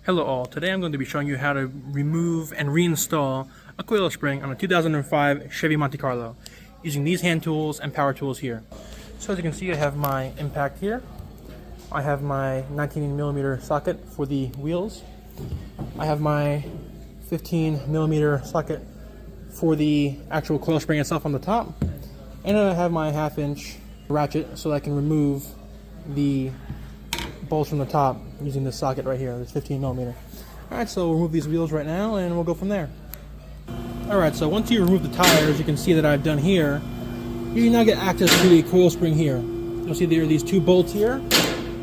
Hello all, today I'm going to be showing you how to remove and reinstall a coil spring on a 2005 Chevy Monte Carlo using these hand tools and power tools here. So as you can see, I have my impact here. I have my 19mm socket for the wheels. I have my 15mm socket for the actual coil spring itself on the top. And then I have my 1/2" ratchet so that I can remove the bolts from the top using this socket right here, this 15mm. Alright, so we'll remove these wheels right now and we'll go from there. Alright, so once you remove the tires, you can see that I've done here, you now get access to the coil spring here. You'll see there are these two bolts here.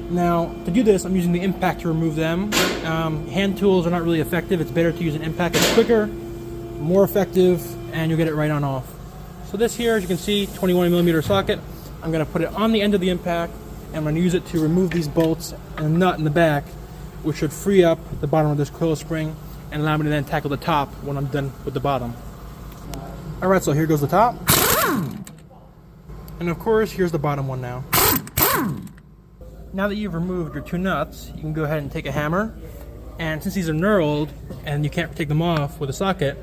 Now, to do this, I'm using the impact to remove them. Hand tools are not really effective. It's better to use an impact. It's quicker, more effective, and you'll get it right on off. So this here, as you can see, 21mm socket. I'm going to put it on the end of the impact, and I'm going to use it to remove these bolts and a nut in the back, which should free up the bottom of this coil spring and allow me to then tackle the top when I'm done with the bottom. Alright, so here goes the top. And of course, here's the bottom one now. Now that you've removed your two nuts, you can go ahead and take a hammer, and since these are knurled and you can't take them off with a socket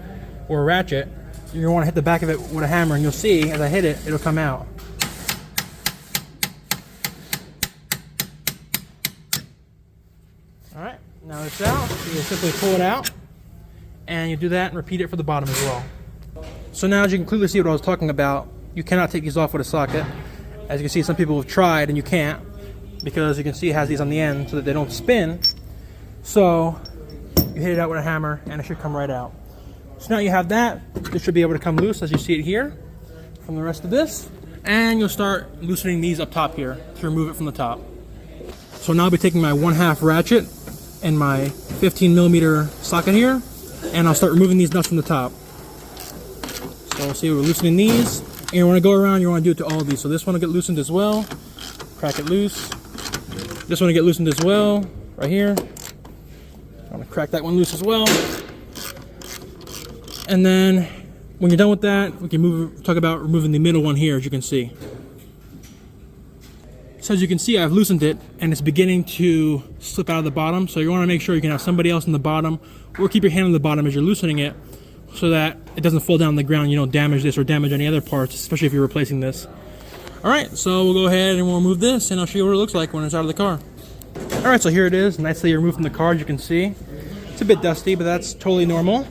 or a ratchet, you're going to want to hit the back of it with a hammer, and you'll see as I hit it, it'll come out. Alright, now it's out. So you simply pull it out, and you do that and repeat it for the bottom as well. So now, as you can clearly see what I was talking about, you cannot take these off with a socket. As you can see, some people have tried and you can't, because you can see it has these on the end so that they don't spin. So you hit it out with a hammer and it should come right out. So now you have that. This should be able to come loose as you see it here from the rest of this. And you'll start loosening these up top here to remove it from the top. So now I'll be taking my 1/2 ratchet and my 15mm socket here, and I'll start removing these nuts from the top. So we'll see, we're loosening these, and you want to go around, you want to do it to all of these. So this one will get loosened as well, crack it loose. This one will get loosened as well, right here. I'm going to crack that one loose as well. And then when you're done with that, we can talk about removing the middle one here, as you can see. So as you can see, I've loosened it and it's beginning to slip out of the bottom. So you want to make sure you can have somebody else on the bottom, or keep your hand on the bottom as you're loosening it, so that it doesn't fall down on the ground. You don't damage this or damage any other parts, especially if you're replacing this. Alright, so we'll go ahead and we'll remove this, and I'll show you what it looks like when it's out of the car. Alright, so here it is, nicely removed from the car, as you can see. It's a bit dusty, but that's totally normal.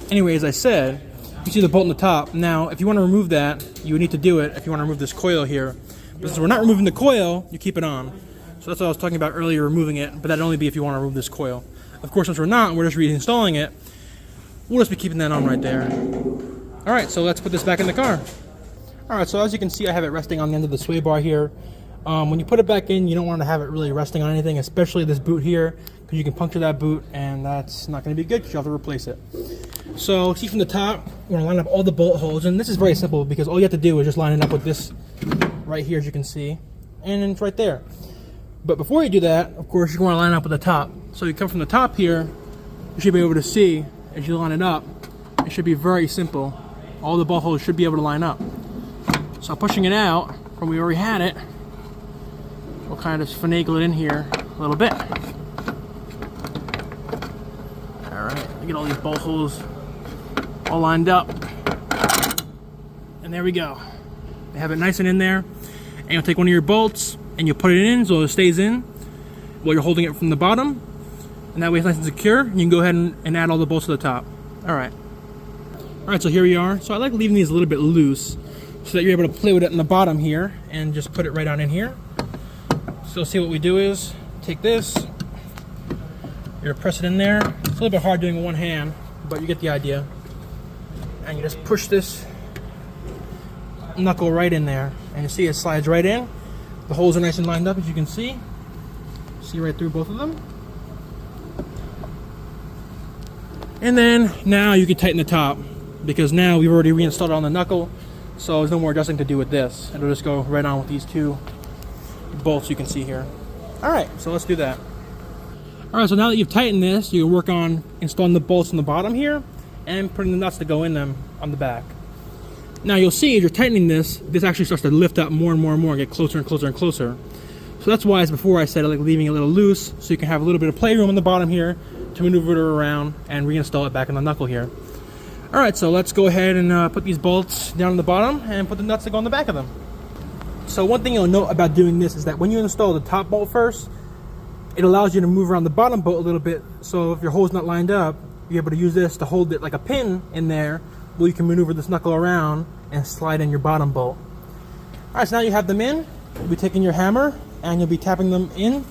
Anyway, as I said, you see the bolt on the top. Now, if you want to remove that, you would need to do it if you want to remove this coil here. But since we're not removing the coil, you keep it on. So that's what I was talking about earlier, removing it, but that'd only be if you want to remove this coil. Of course, since we're not, we're just reinstalling it, we'll just be keeping that on right there. Alright, so let's put this back in the car. Alright, so as you can see, I have it resting on the end of the sway bar here. When you put it back in, you don't want to have it really resting on anything, especially this boot here, because you can puncture that boot, and that's not going to be good because you'll have to replace it. So, see from the top, you want to line up all the bolt holes, and this is very simple because all you have to do is just line it up with this right here, as you can see, and it's right there. But before you do that, of course, you want to line up with the top. So you come from the top here, you should be able to see, as you line it up, it should be very simple. All the bolt holes should be able to line up. So pushing it out from where we already had it, we'll kind of finagle it in here a little bit. Alright, get all these bolt holes all lined up. And there we go. You have it nice and in there. And you'll take one of your bolts and you put it in so it stays in while you're holding it from the bottom. And that way it's nice and secure. You can go ahead and add all the bolts to the top. Alright. Alright, so here we are. So I like leaving these a little bit loose so that you're able to play with it in the bottom here and just put it right on in here. So see what we do is take this, you're gonna press it in there. It's a little bit hard doing with one hand, but you get the idea. And you just push this knuckle right in there, and you see it slides right in. The holes are nice and lined up, as you can see. See right through both of them. And then now you can tighten the top, because now we've already reinstalled it on the knuckle, so there's no more adjusting to do with this. It'll just go right on with these two bolts you can see here. Alright, so let's do that. Alright, so now that you've tightened this, you can work on installing the bolts on the bottom here and putting the nuts to go in them on the back. Now you'll see as you're tightening this actually starts to lift up more and more and more and get closer and closer and closer. So that's why, as before I said, I like leaving it a little loose so you can have a little bit of playroom on the bottom here to maneuver it around and reinstall it back in the knuckle here. Alright, so let's go ahead and put these bolts down on the bottom and put the nuts that go on the back of them. So one thing you'll note about doing this is that when you install the top bolt first, it allows you to move around the bottom bolt a little bit, so if your hole's not lined up, you're able to use this to hold it like a pin in there, where you can maneuver this knuckle around and slide in your bottom bolt. Alright, so now you have them in, you'll be taking your hammer and you'll be tapping them in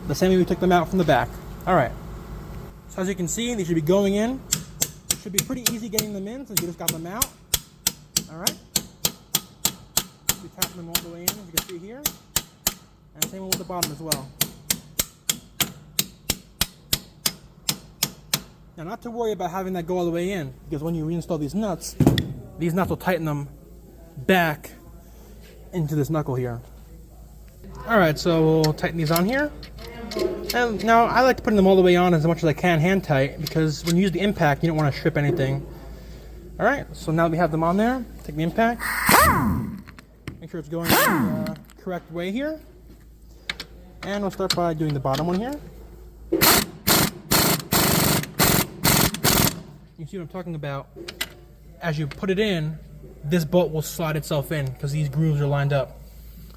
the same way we took them out from the back. Alright, so as you can see, they should be going in. It should be pretty easy getting them in since you just got them out. Alright, we tapping them all the way in, as you can see here, and same one with the bottom as well. Now, not to worry about having that go all the way in, because when you reinstall these nuts will tighten them back into this knuckle here. Alright, so we'll tighten these on here. And now I like to put them all the way on as much as I can hand tight, because when you use the impact, you don't want to strip anything. Alright, so now that we have them on there, take the impact. Make sure it's going the correct way here. And we'll start by doing the bottom one here. You see what I'm talking about? As you put it in, this bolt will slide itself in because these grooves are lined up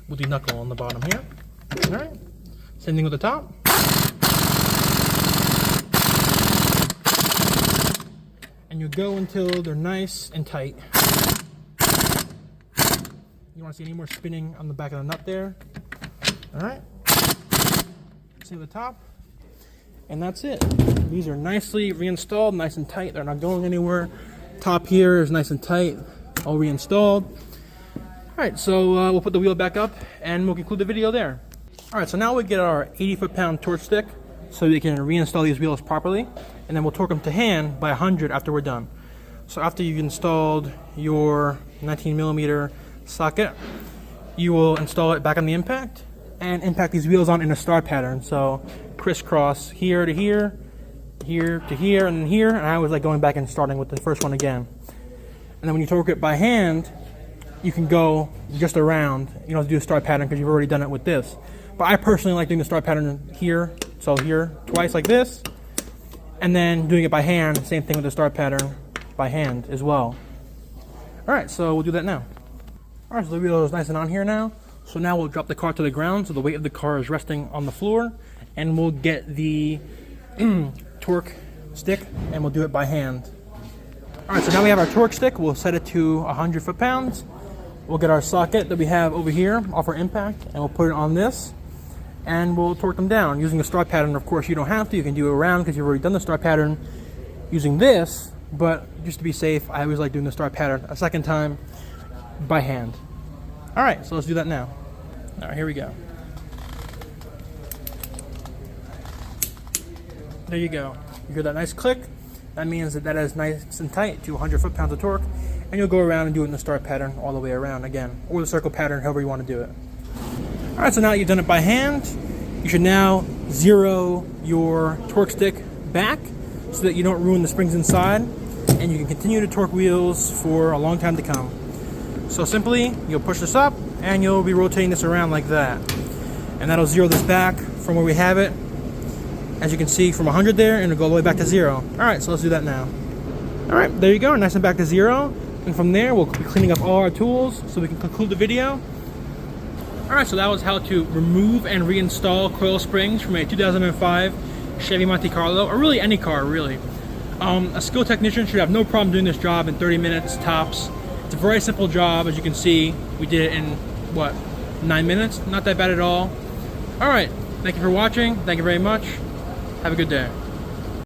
with the knuckle on the bottom here. Alright, same thing with the top. And you go until they're nice and tight. You don't want to see any more spinning on the back of the nut there. Alright, same with the top. And that's it. These are nicely reinstalled, nice and tight. They're not going anywhere. Top here is nice and tight, all reinstalled. Alright, so we'll put the wheel back up and we'll conclude the video there. Alright, so now we get our 80 foot-pound torch stick so we can reinstall these wheels properly. And then we'll torque them to hand by 100 after we're done. So after you've installed your 19mm socket, you will install it back on the impact and impact these wheels on in a star pattern. So crisscross here to here, here to here, and here. And I always like going back and starting with the first one again. And then when you torque it by hand, you can go just around. You don't have to do a star pattern because you've already done it with this. But I personally like doing the star pattern here. So here, twice like this. And then doing it by hand, same thing with the star pattern by hand as well. Alright, so we'll do that now. Alright, so the wheel is nice and on here now. So now we'll drop the car to the ground so the weight of the car is resting on the floor. And we'll get the torque stick and we'll do it by hand. Alright, so now we have our torque stick. We'll set it to 100 foot-pounds. We'll get our socket that we have over here off our impact and we'll put it on this. And we'll torque them down using a star pattern. Of course, you don't have to. You can do it around because you've already done the star pattern using this. But just to be safe, I always like doing the star pattern a second time by hand. Alright, so let's do that now. Alright, here we go. There you go. You hear that nice click? That means that that is nice and tight to 100 foot-pounds of torque. And you'll go around and do it in the star pattern all the way around again. Or the circle pattern, however you want to do it. Alright, so now that you've done it by hand, you should now zero your torque stick back so that you don't ruin the springs inside. And you can continue to torque wheels for a long time to come. So simply, you'll push this up and you'll be rotating this around like that. And that'll zero this back from where we have it. As you can see, from 100 there, and it'll go all the way back to 0. Alright, so let's do that now. Alright, there you go, nice and back to 0. And from there, we'll be cleaning up all our tools so we can conclude the video. Alright, so that was how to remove and reinstall coil springs from a 2005 Chevy Monte Carlo, or really any car, really. A skilled technician should have no problem doing this job in 30 minutes tops. It's a very simple job, as you can see. We did it in, what, 9 minutes? Not that bad at all. Alright, thank you for watching. Thank you very much. Have a good day.